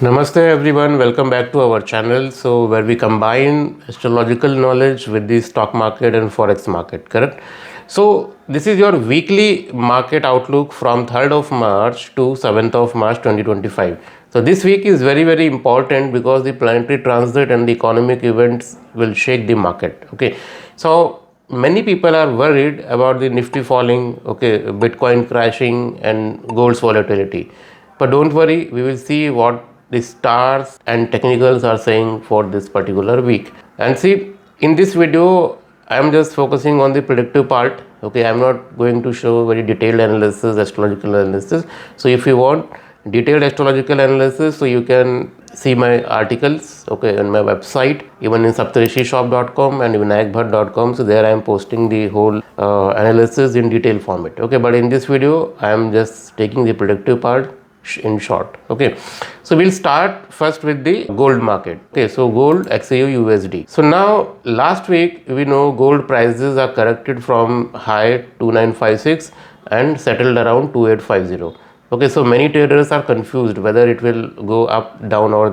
Namaste everyone, welcome back to our channel. So where we combine astrological knowledge with the stock market and forex market, correct? So this is your weekly market outlook from 3rd of March to 7th of March 2025. So this week is very important because the planetary transit and the economic events will shake the market. Okay, so many people are worried about the Nifty falling, okay, Bitcoin crashing and gold's volatility. But don't worry, we will see what the stars and technicals are saying for this particular week. And see, in this video, I am just focusing on the predictive part. Okay, I am not going to show very detailed analysis, astrological analysis. So if you want detailed astrological analysis, so you can see my articles, okay, on my website, even in saptarishishop.com and vinayakbhatt.com. So there I am posting the whole analysis in detailed format. Okay, but in this video, I am just taking the predictive part in short. Okay, so we'll start first with the gold market. Okay, so gold XAU USD. So now last week we know gold prices are corrected from high 2956 and settled around 2850. Okay, so many traders are confused whether it will go up, down, or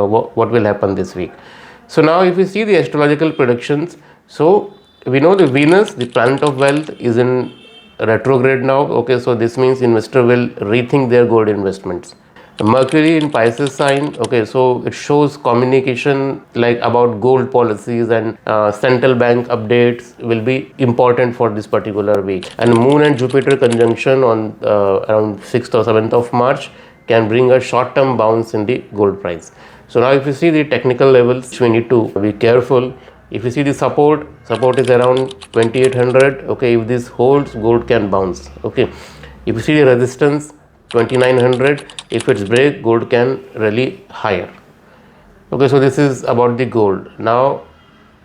what will happen this week. So now if we see the astrological predictions, so we know the Venus, the planet of wealth, is in retrograde now. Okay, so this means investor will rethink their gold investments. Mercury in Pisces sign, okay, so it shows communication like about gold policies and central bank updates will be important for this particular week. And Moon and Jupiter conjunction on around 6th or 7th of March can bring a short-term bounce in the gold price. So now if you see the technical levels, we need to be careful. If you see the support is around 2800. Okay, if this holds, gold can bounce. Okay, if you see the resistance 2900, if it's break, gold can rally higher. Okay, so this is about the gold. Now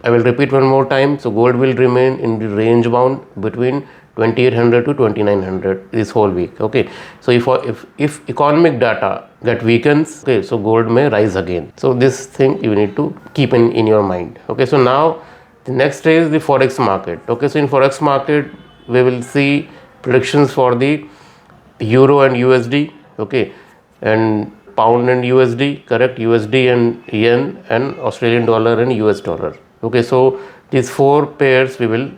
I will repeat one more time. So gold will remain in the range bound between 2800 to 2900 this whole week. Okay, so if economic data that weakens, okay, so gold may rise again. So this thing you need to keep in your mind. Okay, so now the next is the forex market. Okay, so in forex market we will see predictions for the euro and USD, okay, and pound and USD, correct, USD and yen, and Australian dollar and US dollar. Okay, so these four pairs we will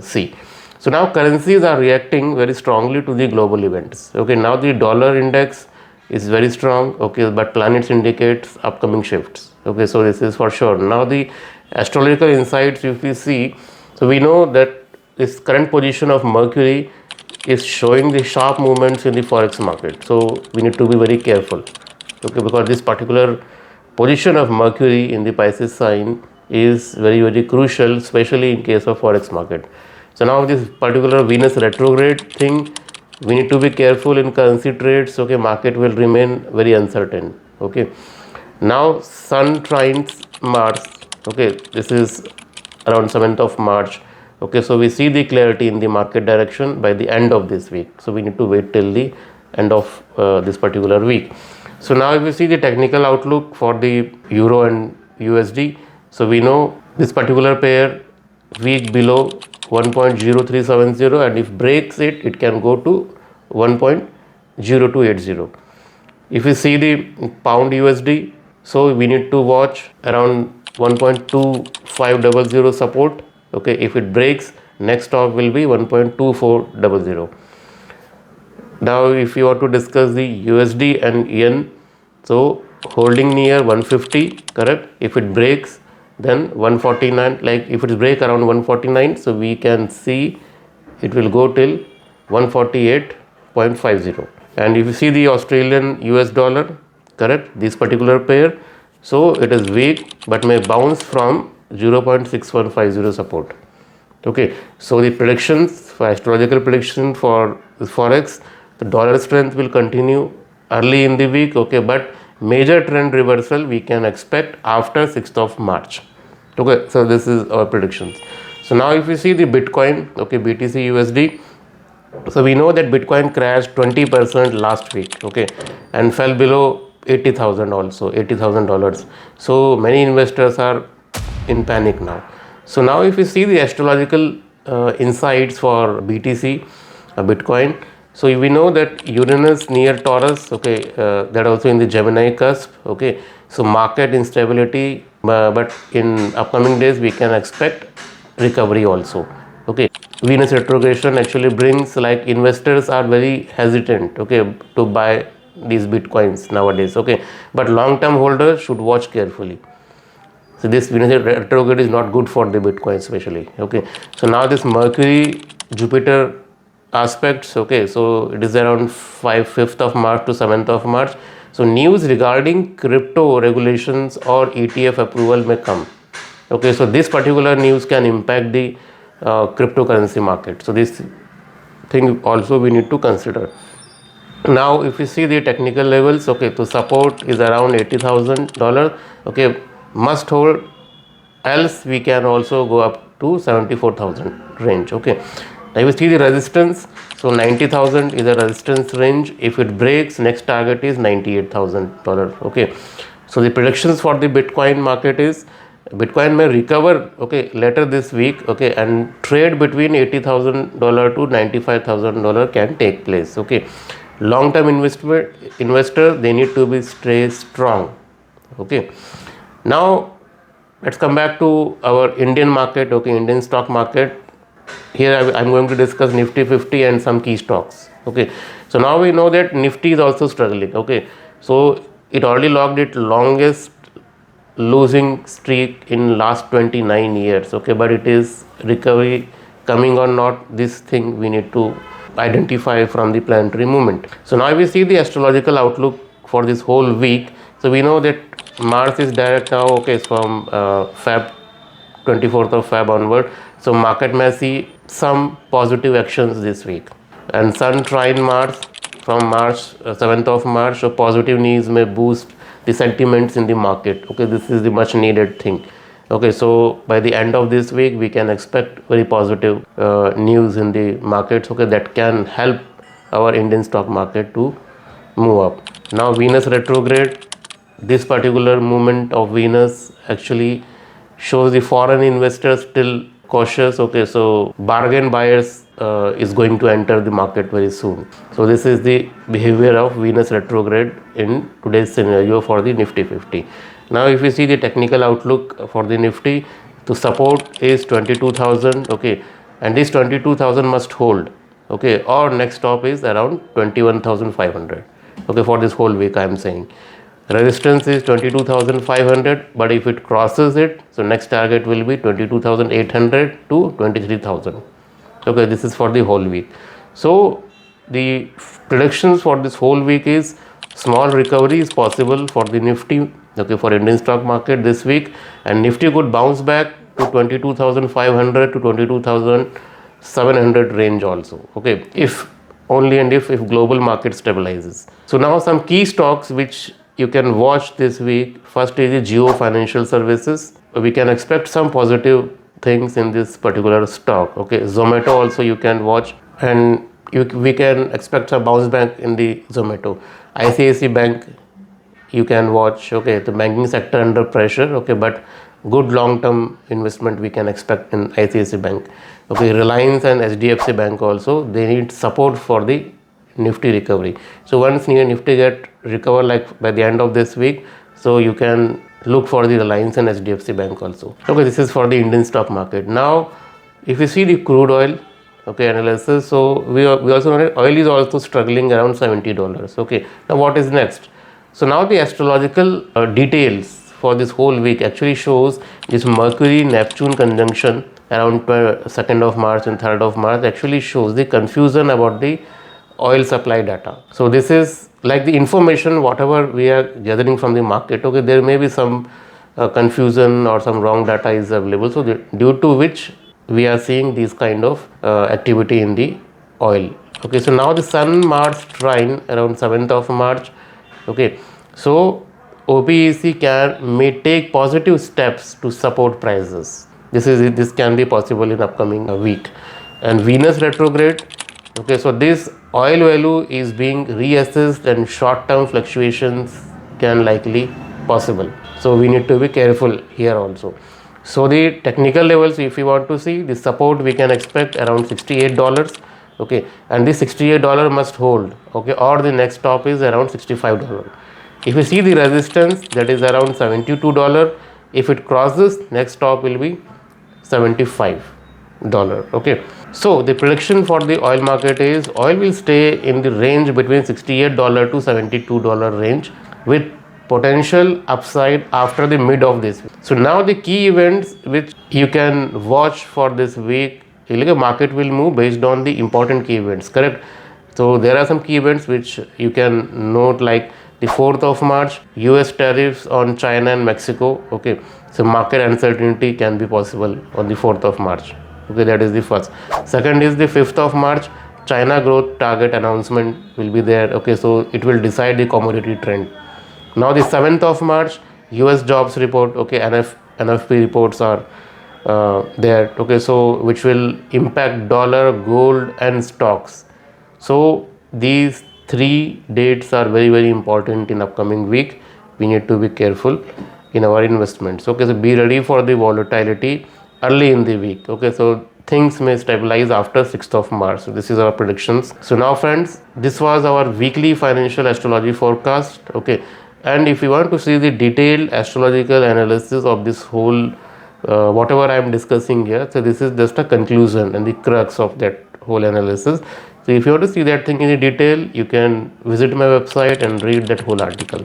see. So now currencies are reacting very strongly to the global events. Okay, now the dollar index is very strong. Okay, but planets indicates upcoming shifts. Okay, so this is for sure. Now the astrological insights, if we see, so we know that this current position of Mercury is showing the sharp movements in the forex market. So we need to be very careful. Okay, because this particular position of Mercury in the Pisces sign is very crucial, especially in case of forex market. So now this particular Venus retrograde thing, we need to be careful in currency trades. Okay, market will remain very uncertain. Okay, now Sun trines Mars. Okay, this is around 7th of March. Okay, so we see the clarity in the market direction by the end of this week. So we need to wait till the end of this particular week. So now if we see the technical outlook for the euro and USD, so we know this particular pair week below 1.0370, and if breaks it, it can go to 1.0280. If we see the pound USD, so we need to watch around 1.2500 support. Okay, if it breaks, next stop will be 1.2400. Now if you want to discuss the USD and yen, so holding near 150, correct. If it breaks, then 149, like if it break around 149, so we can see it will go till 148.50. and if you see the Australian US dollar, correct, this particular pair, so it is weak but may bounce from 0.6150 support. Okay, so the predictions for astrological prediction for forex, the dollar strength will continue early in the week. Okay, but major trend reversal we can expect after 6th of March. Okay, so this is our predictions. So now if we see the Bitcoin, okay, BTC USD, so we know that Bitcoin crashed 20% last week, okay, and fell below 80,000 also, $80,000. So many investors are in panic now. So now if you see the astrological insights for BTC, Bitcoin, So we know that Uranus near Taurus, okay, that also in the Gemini cusp, okay. So market instability, but in upcoming days we can expect recovery also, okay. Venus retrogression actually brings, like, investors are very hesitant, okay, to buy these bitcoins nowadays, okay, but long term holders should watch carefully. So this Venus retrograde is not good for the Bitcoin especially. Okay. So now this Mercury Jupiter aspects. Okay. So it is around 5th of March to 7th of March. So news regarding crypto regulations or ETF approval may come. Okay. So this particular news can impact the cryptocurrency market. So this thing also we need to consider. Now if you see the technical levels, okay, so support is around $80,000, okay, must hold, else we can also go up to 74,000 range, okay. Now you see the resistance, so 90,000 is a resistance range. If it breaks, next target is $98,000, okay. So the predictions for the Bitcoin market is Bitcoin may recover, okay, later this week, okay, and trade between $80,000 to $95,000 can take place, okay. Long term investor, they need to be stay strong, okay. Now let's come back to our Indian market, okay, Indian stock market. Here I'm going to discuss Nifty 50 and some key stocks, okay. So now we know that Nifty is also struggling, okay. So it already logged its longest losing streak in last 29 years, okay, but it is recovery coming or not, this thing we need to identify from the planetary movement. So now we see the astrological outlook for this whole week. So we know that Mars is direct now, okay, from Feb 24th of Feb onward. So market may see some positive actions this week, and Sun trine Mars from March 7th of March. So positive news may boost the sentiments in the market, okay. This is the much needed thing, okay. So by the end of this week we can expect very positive news in the markets, okay, that can help our Indian stock market to move up. Now Venus retrograde, this particular movement of Venus actually shows the foreign investors still cautious, okay. So bargain buyers is going to enter the market very soon. So this is the behavior of Venus retrograde in today's scenario for the Nifty 50. Now if you see the technical outlook for the Nifty, the support is 22,000, okay, and this 22,000 must hold, okay, or next stop is around 21,500, okay, for this whole week I am saying. Resistance is 22,500, but if it crosses it, so next target will be 22,800 to 23,000. Okay, this is for the whole week. So the predictions for this whole week is small recovery is possible for the Nifty, okay, for Indian stock market this week, and Nifty could bounce back to 22,500 to 22,700 range also, okay, if only and if global market stabilizes. So now some key stocks which you can watch this week. First is the Geo Financial Services. We can expect some positive things in this particular stock, okay. Zomato also you can watch, and we can expect a bounce back in the Zomato. ICICI Bank you can watch, okay. The banking sector under pressure, okay, but good long term investment we can expect in ICICI Bank, okay. Reliance and HDFC Bank also, they need support for the Nifty recovery. So once Nifty get recover, like by the end of this week, so you can look for the Reliance and HDFC Bank also, okay. This is for the Indian stock market. Now if you see the crude oil, okay, analysis, so we also know that oil is also struggling around $70, okay. Now what is next? So now the astrological details for this whole week actually shows this Mercury Neptune conjunction around 2nd of March and 3rd of March actually shows the confusion about the oil supply data. So this is like the information whatever we are gathering from the market, okay, there may be some confusion or some wrong data is available, so due to which we are seeing this kind of activity in the oil, okay. So now the Sun Mars trine around 7th of March, okay. So OPEC may take positive steps to support prices. This can be possible in upcoming week. And Venus retrograde, okay, so this oil value is being reassessed and short term fluctuations can likely possible, so we need to be careful here also. So the technical levels, if you want to see the support, we can expect around $68, okay, and this $68 must hold, okay, or the next stop is around $65. If you see the resistance, that is around $72. If it crosses, next stop will be $75. Okay, so the prediction for the oil market is oil will stay in the range between $68 to $72 range, with potential upside after the mid of this week. So now the key events which you can watch for this week, like a market will move based on the important key events, correct? So there are some key events which you can note, like the 4th of March, US tariffs on China and Mexico. Okay, so market uncertainty can be possible on the 4th of March. Okay, that is the first. Second is the 5th of March, China growth target announcement will be there. Okay, so it will decide the commodity trend. Now the 7th of March, US jobs report. Okay, NFP reports are there. Okay, so which will impact dollar, gold and stocks. So these three dates are very important in upcoming week. We need to be careful in our investments. Okay, so be ready for the volatility early in the week. Okay, so things may stabilize after 6th of March. So this is our predictions. So now friends, this was our weekly financial astrology forecast. Okay, and if you want to see the detailed astrological analysis of this whole whatever I am discussing here, so this is just a conclusion and the crux of that whole analysis. So if you want to see that thing in detail, you can visit my website and read that whole article.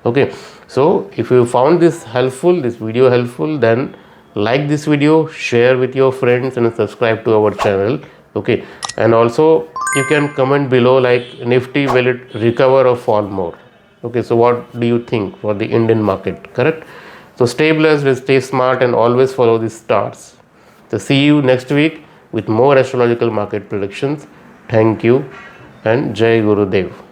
Okay, so if you found this helpful, this video helpful, then like this video, share with your friends and subscribe to our channel. Okay, and also you can comment below, like Nifty, will it recover or fall more? Okay, so what do you think for the Indian market, correct? So stay blessed, stay smart and always follow the stars. So see you next week with more astrological market predictions. Thank you and Jai Gurudev.